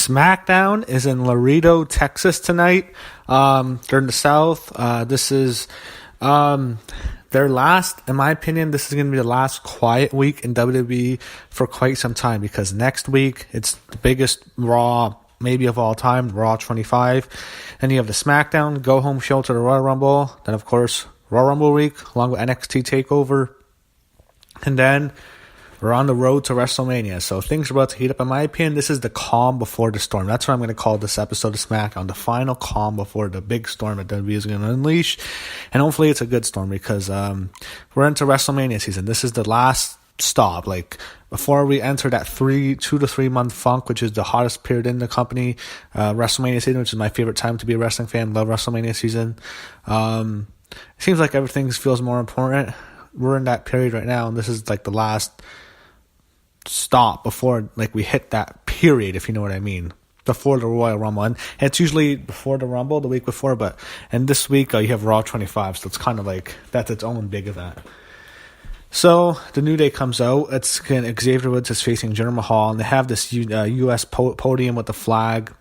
SmackDown is in Laredo, Texas tonight. They're in the South. This is their last, in my opinion, this is going to be the last quiet week in WWE for quite some time, because next week it's the biggest Raw maybe of all time, Raw 25. Then you have the SmackDown Go Home show to the Royal Rumble. Then, of course, Royal Rumble week along with NXT TakeOver. And then we're on the road to WrestleMania. So things are about to heat up. In my opinion, this is the calm before the storm. That's what I'm going to call this episode of SmackDown. The final calm before the big storm that WWE is going to unleash. And hopefully it's a good storm, because we're into WrestleMania season. This is the last stop. Like, before we enter that 2 to 3 month funk, which is the hottest period in the company, WrestleMania season, which is my favorite time to be a wrestling fan. Love WrestleMania season. It seems like everything feels more important. We're in that period right now, and this is like the last stop before like we hit that period, if you know what I mean, before the Royal Rumble. And it's usually before the Rumble, the week before, and this week you have Raw 25, so it's kind of like that's its own big event. So the New Day comes out. It's Xavier Woods is facing Jinder Mahal, and they have this U.S. podium with the flag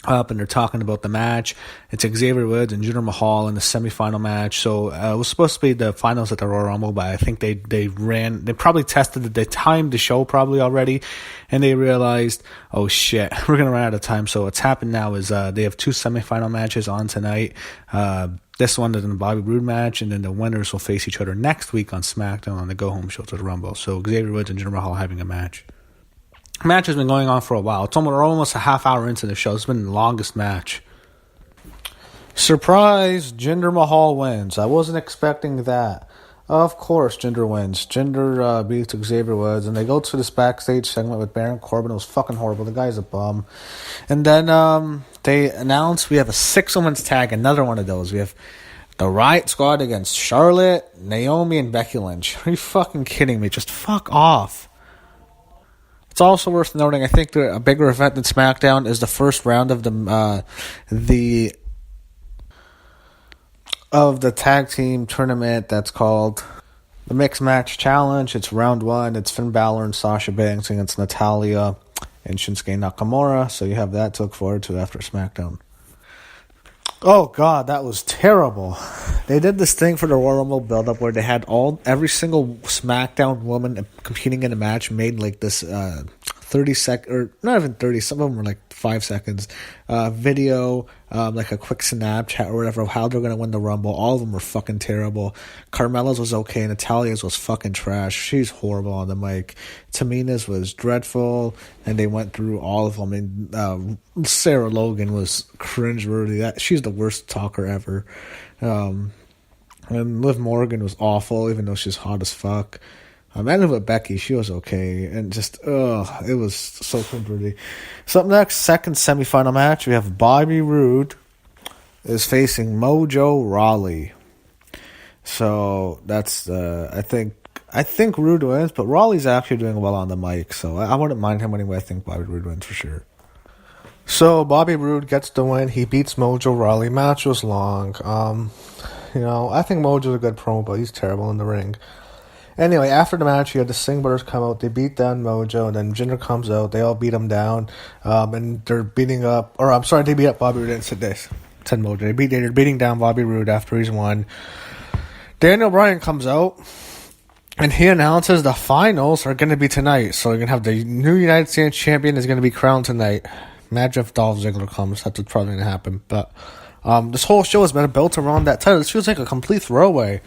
up, and they're talking about the match. It's Xavier Woods and Jinder Mahal in the semifinal match. So it was supposed to be the finals at the Royal Rumble, but I think they probably tested they timed the show probably already, and they realized, oh shit, we're gonna run out of time. So what's happened now is they have 2 semifinal matches on tonight. This one is in the Bobby Roode match, and then the winners will face each other next week on SmackDown on the Go Home show to the Rumble. So Xavier Woods and Jinder Mahal having a match. Match has been going on for a while. We're almost a half hour into the show. It's been the longest match. Surprise, Jinder Mahal wins. I wasn't expecting that. Of course, Jinder wins. Jinder beats Xavier Woods, and they go to this backstage segment with Baron Corbin. It was fucking horrible. The guy's a bum. And then they announce we have a 6-women's tag, another one of those. We have the Riot Squad against Charlotte, Naomi, and Becky Lynch. Are you fucking kidding me? Just fuck off. It's also worth noting, I think a bigger event than SmackDown is the first round of the tag team tournament that's called the Mixed Match Challenge. It's round 1. It's Finn Balor and Sasha Banks against Natalya and Shinsuke Nakamura. So you have that to look forward to after SmackDown. Oh god, that was terrible. They did this thing for the Royal Rumble build-up where they had every single SmackDown woman competing in a match made like this 30-second, or not even 30, some of them were like 5 seconds, video, like a quick Snapchat or whatever of how they're going to win the Rumble. All of them were fucking terrible. Carmella's was okay. Natalia's was fucking trash. She's horrible on the mic. Tamina's was dreadful, and they went through all of them. And Sarah Logan was cringeworthy. She's the worst talker ever. And Liv Morgan was awful, even though she's hot as fuck. I ended with Becky. She was okay. And just, it was so cringeworthy. So up next, second semifinal match, we have Bobby Roode is facing Mojo Rawley. So that's, I think Roode wins, but Rawley's actually doing well on the mic. So I wouldn't mind him anyway. I think Bobby Roode wins for sure. So Bobby Roode gets the win. He beats Mojo Rawley. Match was long. I think Mojo's a good promo, but he's terrible in the ring. Anyway, after the match, you had the Singh brothers come out. They beat down Mojo, and then Jinder comes out. They all beat him down, and they're beating up... Or, I'm sorry, they beat up Bobby Roode and said this. Said Mojo. They're beating down Bobby Roode after he's won. Daniel Bryan comes out, and he announces the finals are going to be tonight. So you're going to have the new United States champion is going to be crowned tonight. Imagine if Dolph Ziggler comes. That's what's probably going to happen. But this whole show has been built around that title. This feels like a complete throwaway.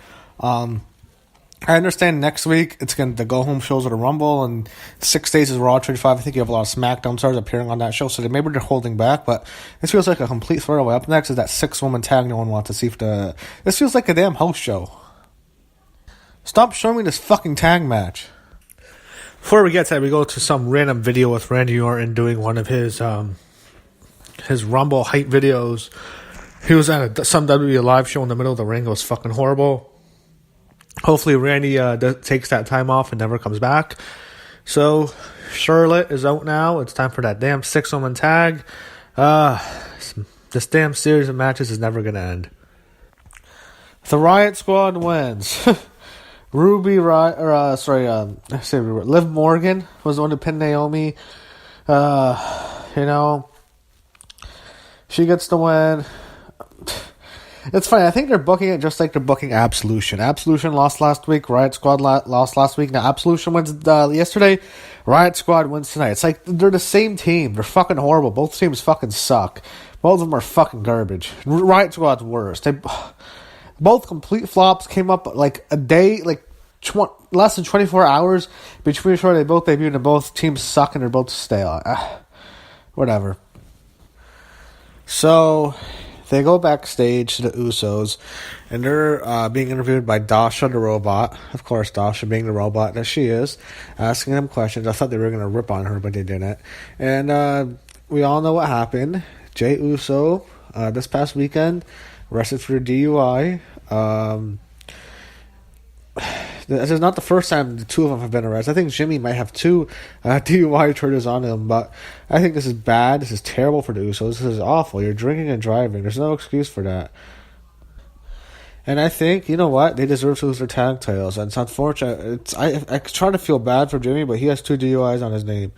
I understand next week it's going to go home shows at the Rumble, and 6 days is Raw 25. I think you have a lot of SmackDown stars appearing on that show, so maybe they're holding back, but this feels like a complete throwaway. Up next is that 6-woman tag no one wants to see. This feels like a damn house show. Stop showing me this fucking tag match. Before we get to that, we go to some random video with Randy Orton doing one of his Rumble hype videos. He was at some WWE live show in the middle of the ring. It was fucking horrible. Hopefully Randy takes that time off and never comes back. So Charlotte is out now. It's time for that damn 6-woman tag. This damn series of matches is never going to end. The Riot Squad wins. Liv Morgan was the one to pin Naomi. you know, she gets the win. It's funny. I think they're booking it just like they're booking Absolution. Absolution lost last week. Riot Squad lost last week. Now Absolution wins yesterday. Riot Squad wins tonight. It's like they're the same team. They're fucking horrible. Both teams fucking suck. Both of them are fucking garbage. Riot Squad's worse. They both complete flops. Came up like a day, like less than 24 hours between sure they both debuted and both teams suck and they're both stale. Whatever. So they go backstage to the Usos, and they're being interviewed by Dasha the robot. Of course, Dasha being the robot that she is, asking them questions. I thought they were going to rip on her, but they didn't. And we all know what happened. Jey Uso, this past weekend, arrested for DUI. This is not the first time the two of them have been arrested. I think Jimmy might have 2 DUI charges on him, but I think this is bad. This is terrible for the Usos. This is awful. You're drinking and driving. There's no excuse for that. And I think, you know what? They deserve to lose their tag titles. And it's unfortunate. I try to feel bad for Jimmy, but he has 2 DUIs on his name.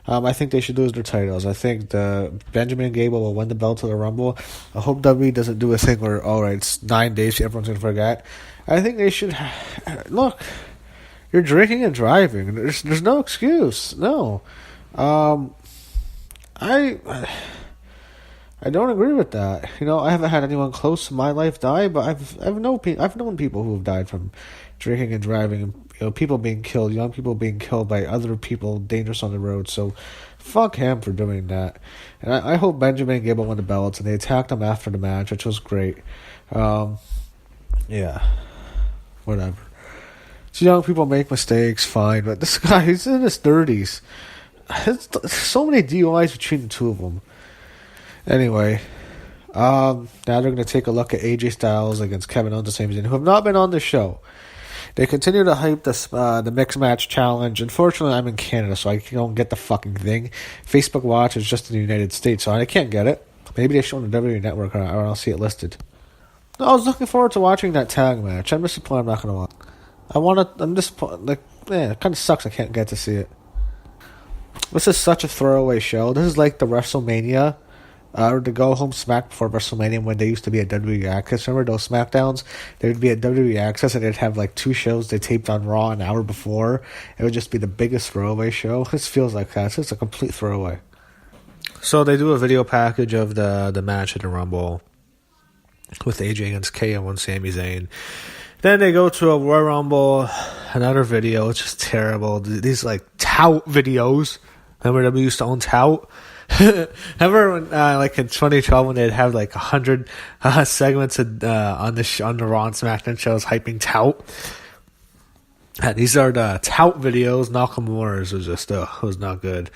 I think they should lose their titles. I think Benjamin and Gable will win the belt to the Rumble. I hope WWE doesn't do a thing where, alright, it's 9 days, everyone's going to forget. I think they should... Look, you're drinking and driving. There's no excuse. No. I don't agree with that. You know, I haven't had anyone close to my life die, but I've known people who have died from drinking and driving, and you know, people being killed, young people being killed by other people dangerous on the road. So, fuck him for doing that. And I hope Benjamin and Gable won the belts, and they attacked him after the match, which was great. Yeah, whatever. So young people make mistakes, fine, but this guy, he's in his 30s. So many DUIs between the two of them. Anyway, now they're going to take a look at AJ Styles against Kevin Owens and Sami Zayn, who have not been on the show. They continue to hype this the Mixed Match Challenge. Unfortunately, I'm in Canada, so I don't get the fucking thing. Facebook Watch is just in the United States, so I can't get it. Maybe they show it on the WWE Network, or I'll see it listed. No, I was looking forward to watching that tag match. I'm disappointed I'm not going to watch. I'm disappointed. It kind of sucks I can't get to see it. This is such a throwaway show. This is like the WrestleMania, or the go-home smack before WrestleMania when they used to be at WWE Access. Remember those SmackDowns? They would be at WWE Access and they'd have like 2 shows they taped on Raw an hour before. It would just be the biggest throwaway show. This feels like that. It's just a complete throwaway. So they do a video package of the match at the Rumble with AJ against KO and Sami Zayn. Then they go to a Royal Rumble, another video. It's just terrible. These like tout videos. Remember we used to own tout? Remember when, like in 2012 when they'd have like 100 segments on the Raw and SmackDown shows hyping tout? These are the tout videos. Nakamura's was just was not good.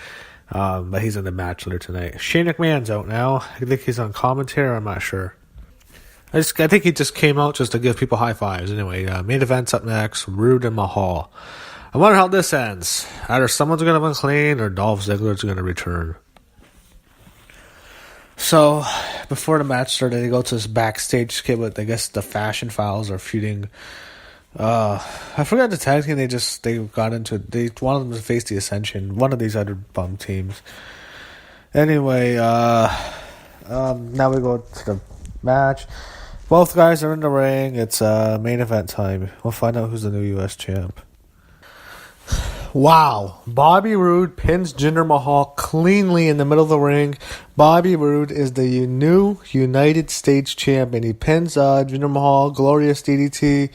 But he's in the match later tonight. Shane McMahon's out now. I think he's on commentary. I'm not sure. I think he just came out just to give people high fives. Anyway, main event's up next. Rude and Mahal. I wonder how this ends. Either someone's going to win clean or Dolph Ziggler's going to return. So, before the match started, they go to this backstage skit with, I guess, the Fashion Files are feuding. I forgot the tag team. They got into it. They wanted them to face the Ascension, one of these other bum teams. Anyway, now we go to the match. Both guys are in the ring. It's main event time. We'll find out who's the new U.S. champ. Wow. Bobby Roode pins Jinder Mahal cleanly in the middle of the ring. Bobby Roode is the new United States champion. He pins Jinder Mahal, glorious DDT.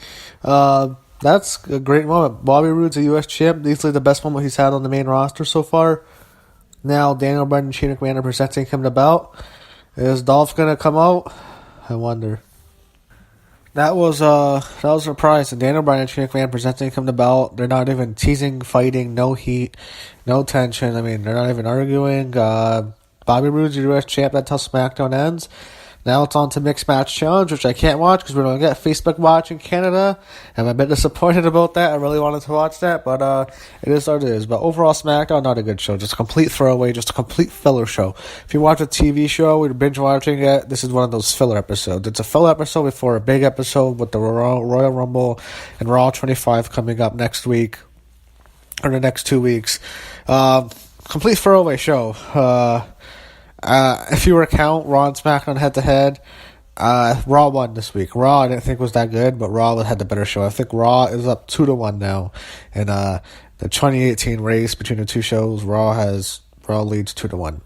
That's a great moment. Bobby Roode's a U.S. champ. Easily the best moment he's had on the main roster so far. Now Daniel Bryan and Shane McMahon are presenting him the belt. Is Dolph going to come out? I wonder. That was a surprise. And Daniel Bryan and Shane McMahon presenting him the belt. They're not even teasing, fighting, no heat, no tension. I mean, they're not even arguing. Bobby Roode's your U.S. champ. That's how SmackDown ends. Now it's on to Mixed Match Challenge, which I can't watch because we don't get Facebook Watch in Canada. I'm a bit disappointed about that. I really wanted to watch that, but it is what it is. But overall, SmackDown, not a good show. Just a complete throwaway, just a complete filler show. If you watch a TV show, you're binge watching it, this is one of those filler episodes. It's a filler episode before a big episode with the Royal Rumble and Raw 25 coming up next week, or the next 2 weeks. Complete throwaway show. If you were to count Raw and SmackDown head-to-head, Raw won this week. Raw I didn't think was that good, but Raw had the better show. I think Raw is up 2-1 now. And the 2018 race between the two shows, Raw leads 2-1.